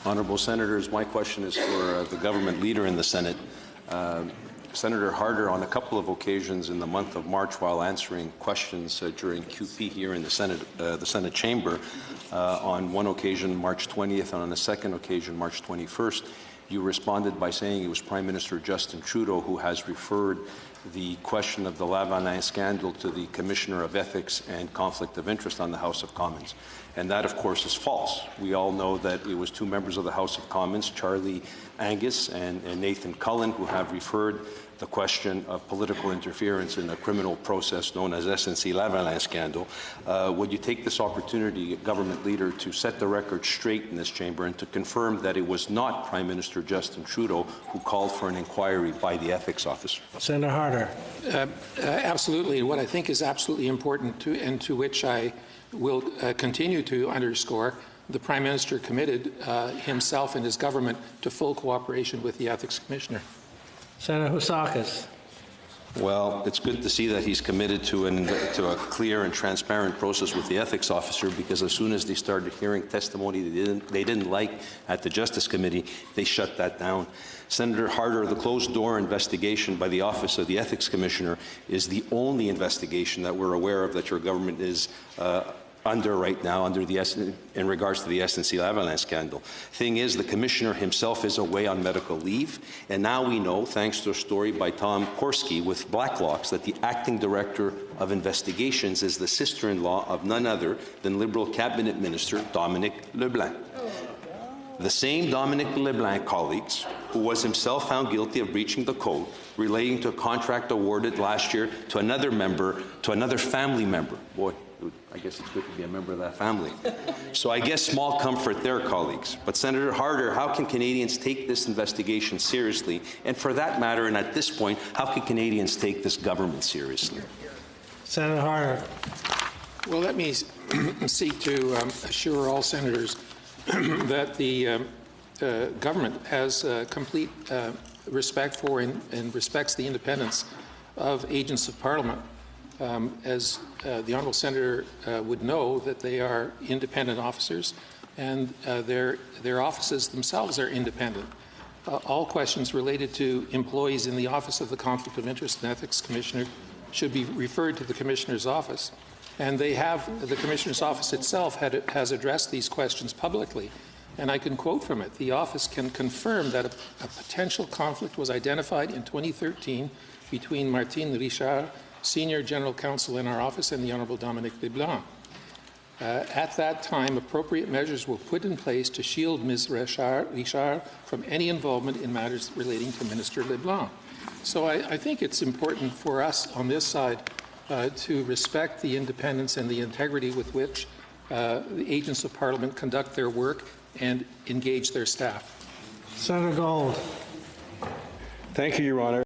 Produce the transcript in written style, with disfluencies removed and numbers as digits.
Honourable Senators, my question is for the government leader in the Senate. Senator Harder, on a couple of occasions in the month of March, while answering questions during QP here in the Senate chamber, on one occasion, March 20th, and on a second occasion, March 21st, you responded by saying it was Prime Minister Justin Trudeau who has referred the question of the Lavalin scandal to the Commissioner of Ethics and Conflict of Interest on the House of Commons. And that, of course, is false. We all know that it was two members of the House of Commons, Charlie Angus and Nathan Cullen, who have referred the question of political interference in a criminal process known as SNC Lavalin scandal. Would you take this opportunity, government leader, to set the record straight in this chamber and to confirm that it was not Prime Minister Justin Trudeau who called for an inquiry by the ethics officer? Senator Harder. Absolutely. What I think is absolutely important, and to which I will continue to underscore, the Prime Minister committed himself and his government to full cooperation with the Ethics Commissioner. Senator Housakis. Well, it's good to see that he's committed to a clear and transparent process with the ethics officer, because as soon as they started hearing testimony they didn't like at the Justice Committee, they shut that down. Senator Harder, the closed-door investigation by the Office of the Ethics Commissioner is the only investigation that we're aware of that your government is under right now, in regards to the SNC Lavalin scandal. Thing is, the Commissioner himself is away on medical leave, and now we know, thanks to a story by Tom Korski with Blacklocks, that the Acting Director of Investigations is the sister-in-law of none other than Liberal Cabinet Minister Dominic LeBlanc. The same Dominic LeBlanc, colleagues, who was himself found guilty of breaching the code relating to a contract awarded last year to another family member. Boy, I guess it's good to be a member of that family. So I guess small comfort there, colleagues. But Senator Harder, how can Canadians take this investigation seriously? And for that matter, and at this point, how can Canadians take this government seriously? Senator Harder. Well, let me seek to assure all senators that the government has complete respect for and respects the independence of agents of Parliament. As the Honourable Senator would know, that they are independent officers, and their offices themselves are independent. All questions related to employees in the Office of the Conflict of Interest and Ethics Commissioner should be referred to the Commissioner's office. And the Commissioner's office itself has addressed these questions publicly. And I can quote from it: the office can confirm that a potential conflict was identified in 2013 between Martine Richard, Senior General Counsel in our office, and the Honourable Dominic LeBlanc. At that time, appropriate measures were put in place to shield Ms. Richard from any involvement in matters relating to Minister LeBlanc. So I think it's important for us on this side to respect the independence and the integrity with which the agents of Parliament conduct their work and engage their staff. Senator Gold. Thank you, Your Honour.